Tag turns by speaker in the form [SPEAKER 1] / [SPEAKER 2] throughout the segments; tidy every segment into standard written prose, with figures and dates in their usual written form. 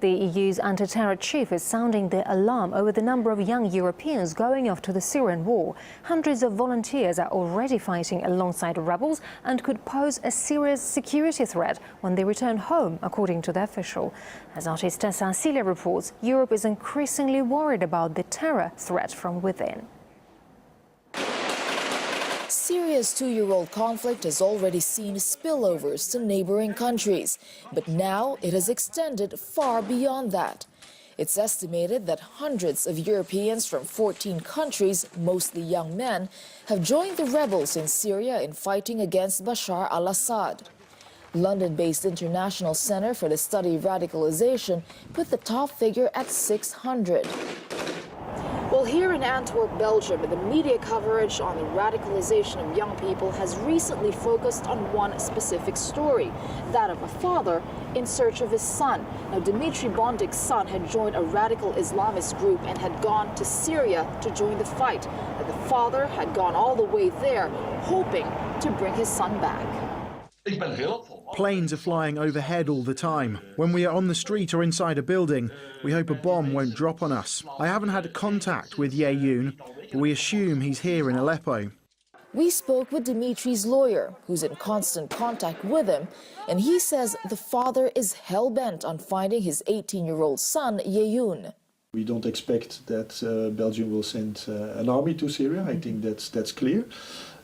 [SPEAKER 1] The EU's anti-terror chief is sounding the alarm over the number of young Europeans going off to the Syrian war. Hundreds of volunteers are already fighting alongside rebels and could pose a serious security threat when they return home, according to the official. As artist Tessa Celia reports, Europe is increasingly worried about the terror threat from within.
[SPEAKER 2] Syria's two-year-old conflict has already seen spillovers to neighboring countries, but now it has extended far beyond that. It's estimated that hundreds of Europeans from 14 countries, mostly young men, have joined the rebels in Syria in fighting against Bashar al-Assad. London-based International Center for the Study of Radicalization put the top figure at 600. Well, here in Antwerp, Belgium, the media coverage on the radicalization of young people has recently focused on one specific story, that of a father in search of his son. Now, Dimitri Bondik's son had joined a radical Islamist group and had gone to Syria to join the fight. Now, the father had gone all the way there, hoping to bring his son back.
[SPEAKER 3] Planes are flying overhead all the time. When we are on the street or inside a building, we hope a bomb won't drop on us. I haven't had contact with Yeyoun, but we assume he's here in Aleppo.
[SPEAKER 2] We spoke with Dimitri's lawyer, who's in constant contact with him, and he says the father is hell-bent on finding his 18-year-old son, Yeyoun.
[SPEAKER 4] We don't expect that Belgium will send an army to Syria. I think that's clear.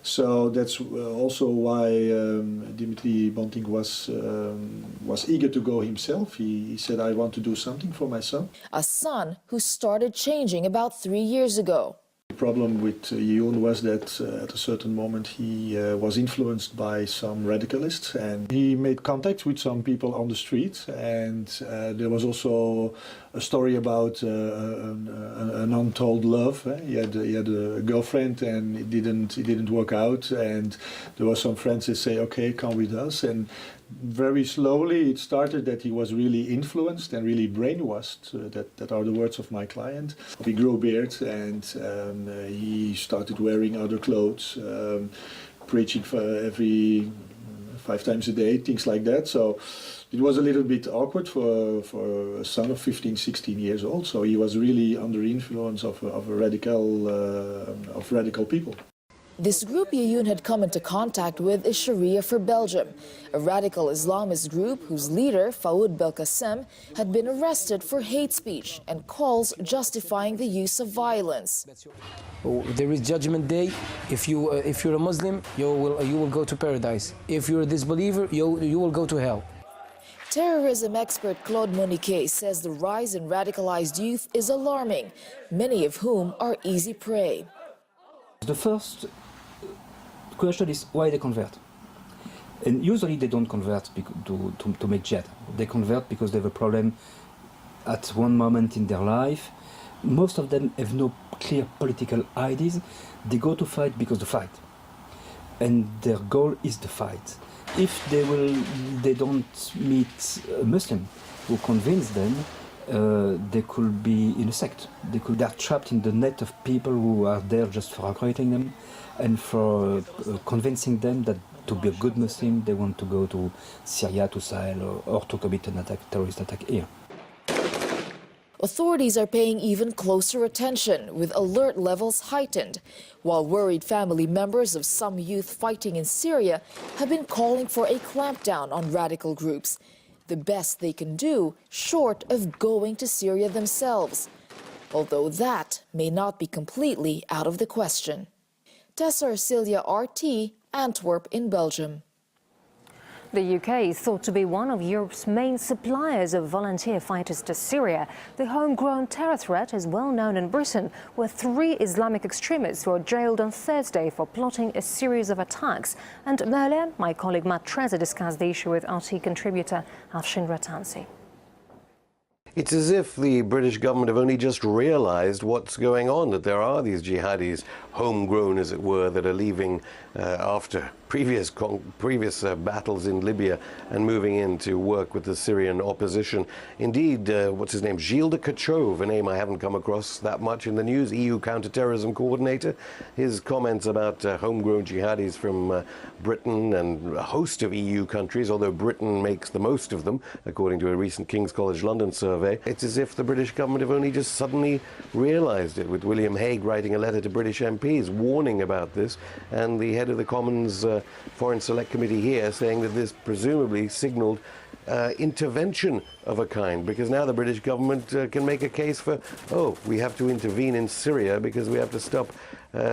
[SPEAKER 4] So that's also why Dimitri Bontik was eager to go himself. He said, I want to do something for my son.
[SPEAKER 2] A son who started changing about 3 years ago.
[SPEAKER 4] The problem with Yeyoun was that at a certain moment he was influenced by some radicalists, and he made contact with some people on the street, and there was also a story about an untold love. He had a girlfriend and it didn't work out, and there were some friends that say, okay, come with us. And very slowly it started that he was really influenced and really brainwashed. That are the words of my client. He grew a beard and he started wearing other clothes, preaching for every 5 times a day, things like that. So it was a little bit awkward for a son of 15, 16 years old. So he was really under influence of radical people.
[SPEAKER 2] This group Yeyoun had come into contact with is Sharia for Belgium, a radical Islamist group whose leader, Fouad Belkacem, had been arrested for hate speech and calls justifying the use of violence.
[SPEAKER 5] There is Judgment Day. If you're a Muslim, you will go to paradise. If you're a disbeliever, you will go to hell.
[SPEAKER 2] Terrorism expert Claude Moniquet says the rise in radicalized youth is alarming, many of whom are easy prey.
[SPEAKER 6] The first question is why they convert. And usually they don't convert to make jihad. They convert because they have a problem at one moment in their life. Most of them have no clear political ideas. They go to fight because to fight. And their goal is the fight. If they don't meet a Muslim who convince them, they could be in a sect. They are trapped in the net of people who are there just for recruiting them and for convincing them that to be a good Muslim, they want to go to Syria, to Sahel, or to commit an terrorist attack here.
[SPEAKER 2] Authorities are paying even closer attention, with alert levels heightened, while worried family members of some youth fighting in Syria have been calling for a clampdown on radical groups. The best they can do, short of going to Syria themselves, although that may not be completely out of the question. Tessa Celia, RT, Antwerp in Belgium.
[SPEAKER 1] The UK is thought to be one of Europe's main suppliers of volunteer fighters to Syria. The homegrown terror threat is well known in Britain, where 3 Islamic extremists were jailed on Thursday for plotting a series of attacks. And earlier, my colleague Matt Trezor discussed the issue with RT contributor Afshin Ratansi.
[SPEAKER 7] It's as if the British government have only just realized what's going on, that there are these jihadis, homegrown as it were, that are leaving after previous battles in Libya and moving in to work with the Syrian opposition. Indeed, what's his name? Gilles de Kerchove, a name I haven't come across that much in the news, EU counterterrorism coordinator. His comments about homegrown jihadis from Britain and a host of EU countries, although Britain makes the most of them, according to a recent King's College London survey. It's as if the British government have only just suddenly realised it, with William Hague writing a letter to British MPs warning about this, and the head of the Commons Foreign Select Committee here saying that this presumably signalled intervention of a kind, because now the British government can make a case for, oh, we have to intervene in Syria because we have to stop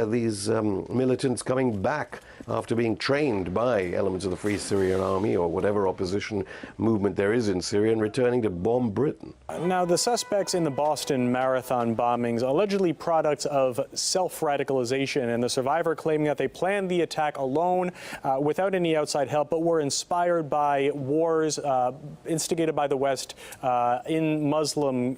[SPEAKER 7] these militants coming back after being trained by elements of the Free Syrian Army or whatever opposition movement there is in Syria and returning to bomb Britain.
[SPEAKER 8] Now, the suspects in the Boston Marathon bombings allegedly products of self-radicalization, and the survivor claiming that they planned the attack alone without any outside help, but were inspired by wars instigated by the West in Muslim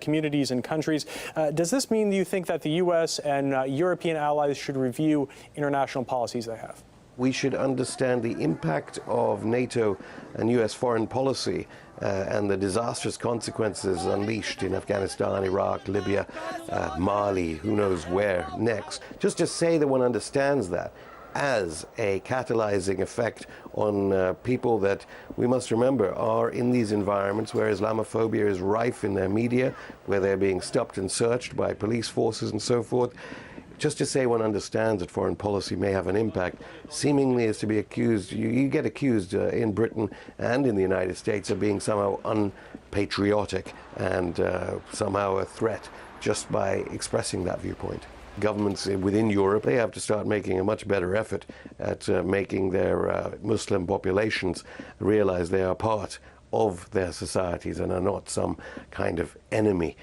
[SPEAKER 8] communities and countries. Does this mean, do you think, that the U.S. and European allies should review international policies they have?
[SPEAKER 7] We should understand the impact of NATO and U.S. foreign policy and the disastrous consequences unleashed in Afghanistan, Iraq, Libya, Mali, who knows where next. Just to say that one understands that as a catalyzing effect on people that we must remember are in these environments where Islamophobia is rife in their media, where they're being stopped and searched by police forces and so forth. Just to say one understands that foreign policy may have an impact, seemingly is to be accused, you get accused in Britain and in the United States of being somehow unpatriotic and somehow a threat just by expressing that viewpoint. Governments within Europe, they have to start making a much better effort at making their Muslim populations realize they are part of their societies and are not some kind of enemy.